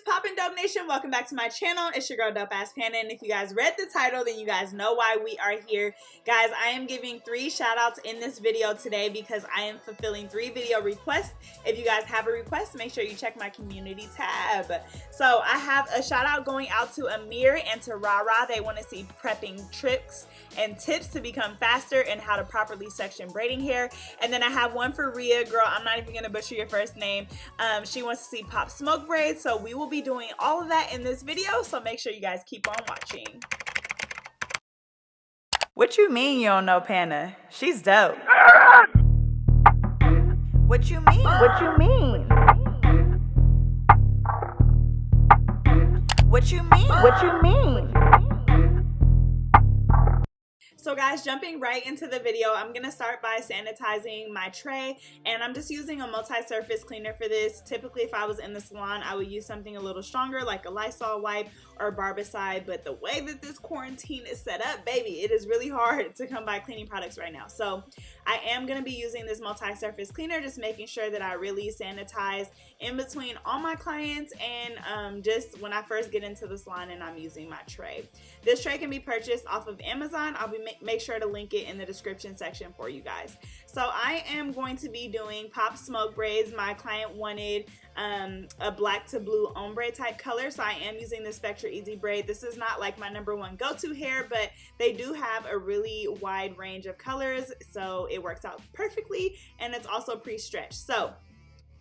poppin' Dope Nation? Welcome back to my channel. It's your girl DOPEaxxPANA, and if you guys read the title, then you guys know why we are here. Guys, I am giving 3 shout outs in this video today because I am fulfilling 3 video requests. If you guys have a request, make sure you check my community tab. So I have a shout out going out to Amir and to Rara. They want to see prepping tricks and tips to become faster and how to properly section braiding hair. And then I have one for Rhea. Girl, I'm not even gonna butcher your first name. She wants to see pop smoke braids, so we will be doing all of that in this video, so make sure you guys keep on watching. What you mean you don't know Pana? She's dope. What you mean? What you mean? What you mean? What you mean? So guys, jumping right into the video, I'm going to start by sanitizing my tray, and I'm just using a multi-surface cleaner for this. Typically, if I was in the salon, I would use something a little stronger like a Lysol wipe or Barbicide, but the way that this quarantine is set up, baby, it is really hard to come by cleaning products right now. So I am going to be using this multi-surface cleaner, just making sure that I really sanitize in between all my clients and just when I first get into the salon and I'm using my tray. This tray can be purchased off of Amazon. I'll be make sure to link it in the description section for you guys. So I am going to be doing pop smoke braids. My client wanted a black to blue ombre type color, so I am using the Spectra Easy braid. This is not like my #1 go-to hair, but they do have a really wide range of colors, so it works out perfectly, and it's also pre-stretched. So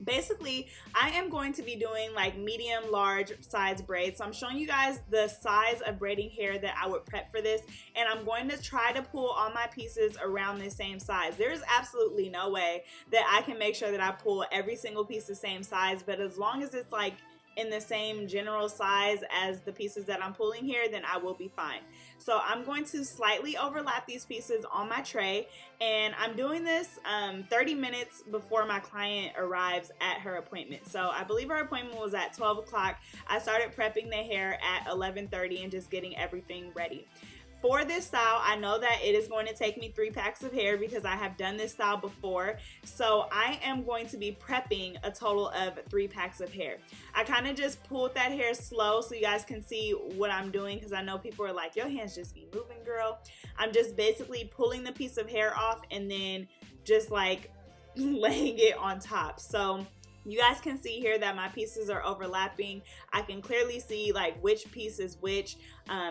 basically, I am going to be doing like medium large size braids. So I'm showing you guys the size of braiding hair that I would prep for this, and I'm going to try to pull all my pieces around the same size. There's absolutely no way that I can make sure that I pull every single piece the same size, but as long as it's like in the same general size as the pieces that I'm pulling here, then I will be fine. So I'm going to slightly overlap these pieces on my tray, and I'm doing this 30 minutes before my client arrives at her appointment. So I believe her appointment was at 12 o'clock. I started prepping the hair at 11:30 and just getting everything ready. For this style, I know that it is going to take me 3 packs of hair because I have done this style before. So I am going to be prepping a total of 3 packs of hair. I kind of just pulled that hair slow so you guys can see what I'm doing, because I know people are like, your hands just be moving, girl. I'm just basically pulling the piece of hair off and then just like laying it on top. So you guys can see here that my pieces are overlapping. I can clearly see like which piece is which,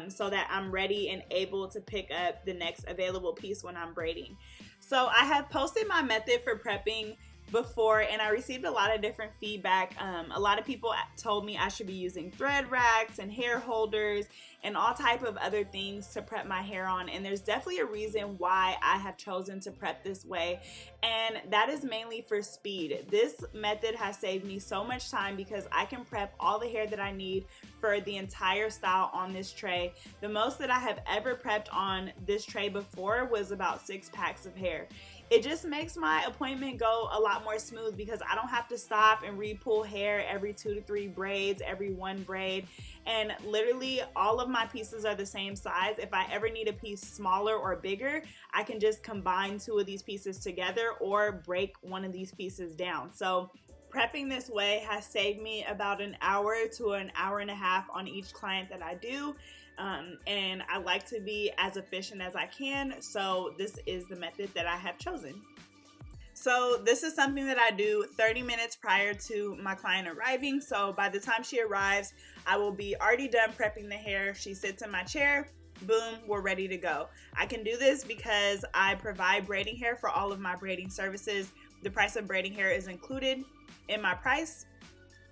so that I'm ready and able to pick up the next available piece when I'm braiding. So I have posted my method for prepping before, and I received a lot of different feedback. A lot of people told me I should be using thread racks and hair holders and all type of other things to prep my hair on, and there's definitely a reason why I have chosen to prep this way, and that is mainly for speed. This method has saved me so much time because I can prep all the hair that I need for the entire style on this tray. The most that I have ever prepped on this tray before was about 6 packs of hair. It just makes my appointment go a lot more smooth because I don't have to stop and re-pull hair every 2 to 3 braids, every 1 braid, and literally all of my pieces are the same size. If I ever need a piece smaller or bigger, I can just combine 2 of these pieces together or break one of these pieces down. So prepping this way has saved me about an hour to an hour and a half on each client that I do. And I like to be as efficient as I can, so this is the method that I have chosen. So this is something that I do 30 minutes prior to my client arriving. So by the time she arrives, I will be already done prepping the hair. She sits in my chair, boom, we're ready to go. I can do this because I provide braiding hair for all of my braiding services. The price of braiding hair is included in my price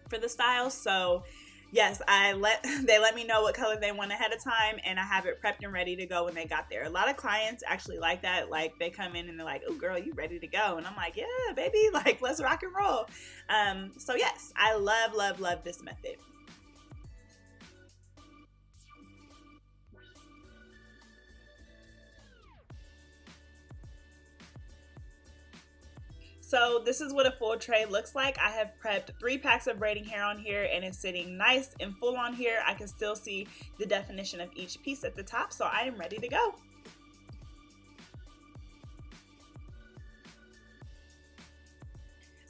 for the style. So yes, they let me know what color they want ahead of time, and I have it prepped and ready to go when they got there. A lot of clients actually like that. Like, they come in and they're like, oh girl, you ready to go? And I'm like, yeah, baby, like, let's rock and roll. So yes, I love, love, love this method. So this is what a full tray looks like. I have prepped 3 packs of braiding hair on here, and it's sitting nice and full on here. I can still see the definition of each piece at the top, so I am ready to go.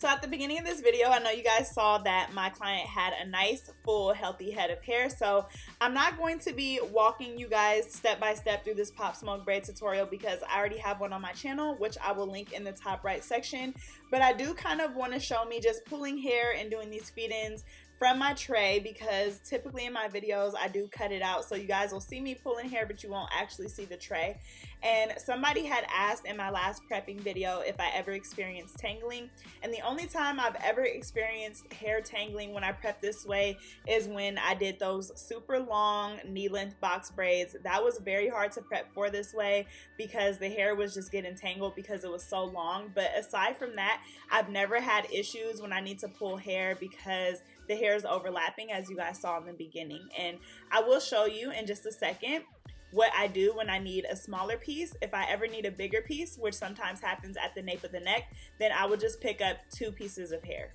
So at the beginning of this video, I know you guys saw that my client had a nice, full, healthy head of hair. So I'm not going to be walking you guys step by step through this Pop Smoke braid tutorial because I already have one on my channel, which I will link in the top right section. But I do kind of want to show me just pulling hair and doing these feed-ins from my tray, because typically in my videos I do cut it out, so you guys will see me pulling hair but you won't actually see the tray. And somebody had asked in my last prepping video if I ever experienced tangling, and the only time I've ever experienced hair tangling when I prep this way is when I did those super long knee length box braids. That was very hard to prep for this way because the hair was just getting tangled because it was so long. But aside from that, I've never had issues when I need to pull hair because the hair is overlapping, as you guys saw in the beginning. And I will show you in just a second what I do when I need a smaller piece. If I ever need a bigger piece, which sometimes happens at the nape of the neck, then I would just pick up 2 pieces of hair.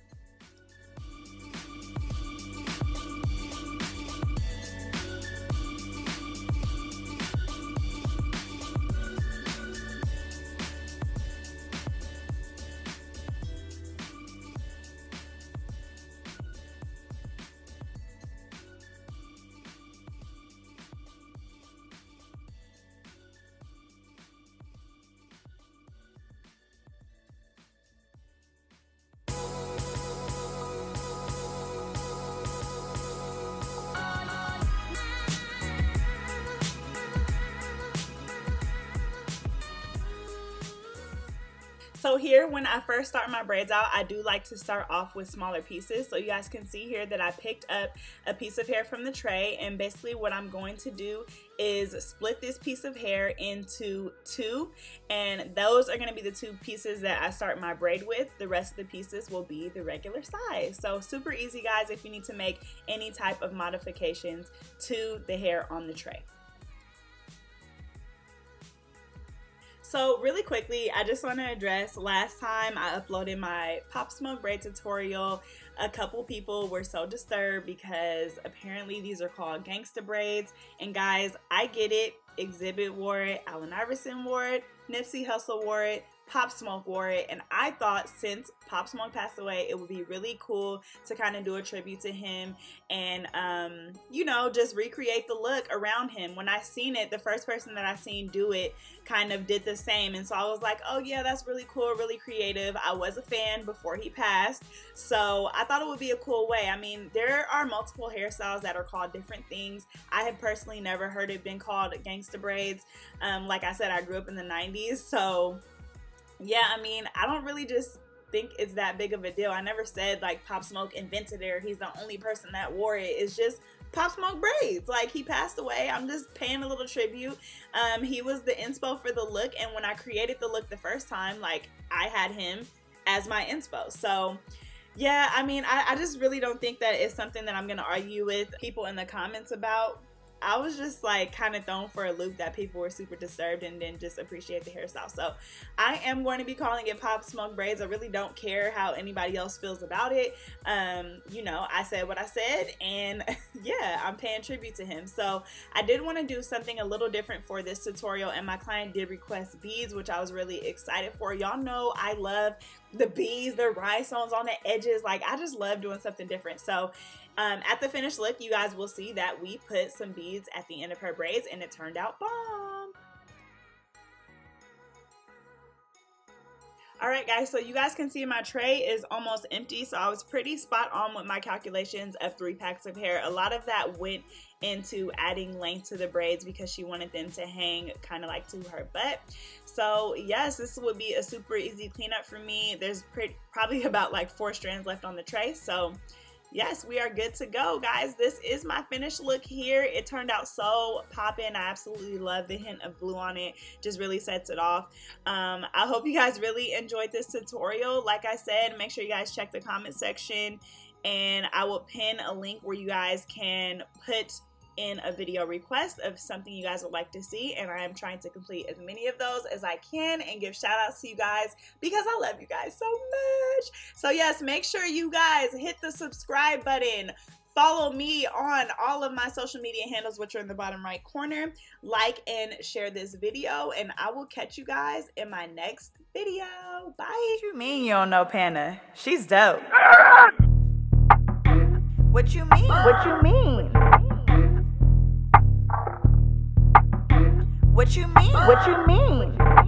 So here, when I first start my braids out, I do like to start off with smaller pieces. So you guys can see here that I picked up a piece of hair from the tray, and basically what I'm going to do is split this piece of hair into 2, and those are going to be the 2 pieces that I start my braid with. The rest of the pieces will be the regular size. So super easy, guys, if you need to make any type of modifications to the hair on the tray. So really quickly, I just want to address, last time I uploaded my Pop Smoke braid tutorial, a couple people were so disturbed because apparently these are called gangsta braids. And guys, I get it. Exhibit wore it, Allen Iverson wore it, Nipsey Hussle wore it, Pop Smoke wore it, and I thought since Pop Smoke passed away, it would be really cool to kind of do a tribute to him and you know, just recreate the look around him. When I seen it, the first person that I seen do it kind of did the same, and so I was like, oh yeah, that's really cool, really creative. I was a fan before he passed, so I thought it would be a cool way. I mean, there are multiple hairstyles that are called different things. I have personally never heard it been called gangsta braids. Like I said, I grew up in the 90s, so yeah, I mean, I don't really just think it's that big of a deal. I never said like Pop Smoke invented it or he's the only person that wore it. It's just Pop Smoke braids. Like, he passed away. I'm just paying a little tribute. He was the inspo for the look, and when I created the look the first time, like, I had him as my inspo. So yeah, I mean, I just really don't think that it's something that I'm gonna argue with people in the comments about. I was just like kind of thrown for a loop that people were super disturbed and didn't just appreciate the hairstyle. So I am going to be calling it Pop Smoke braids. I really don't care how anybody else feels about it. You know, I said what I said, and yeah, I'm paying tribute to him. So I did want to do something a little different for this tutorial, and my client did request beads, which I was really excited for. Y'all know I love the beads, the rhinestones on the edges. Like, I just love doing something different. So at the finished look, you guys will see that we put some beads at the end of her braids, and it turned out bomb. Alright guys, so you guys can see my tray is almost empty, so I was pretty spot on with my calculations of 3 packs of hair. A lot of that went into adding length to the braids because she wanted them to hang kind of like to her butt. So yes, this would be a super easy cleanup for me. There's probably about like 4 strands left on the tray, so yes, we are good to go, guys. This is my finished look here. It turned out so poppin'. I absolutely love the hint of blue on it. Just really sets it off. I hope you guys really enjoyed this tutorial. Like I said, make sure you guys check the comment section, and I will pin a link where you guys can put in a video request of something you guys would like to see, and I am trying to complete as many of those as I can and give shout outs to you guys because I love you guys so much. So yes, make sure you guys hit the subscribe button, Follow me on all of my social media handles, which are in the bottom right corner. Like and share this video, and I will catch you guys in my next video. Bye. What you mean you don't know Pana? She's dope. What you mean? What you mean? What you mean? What you mean?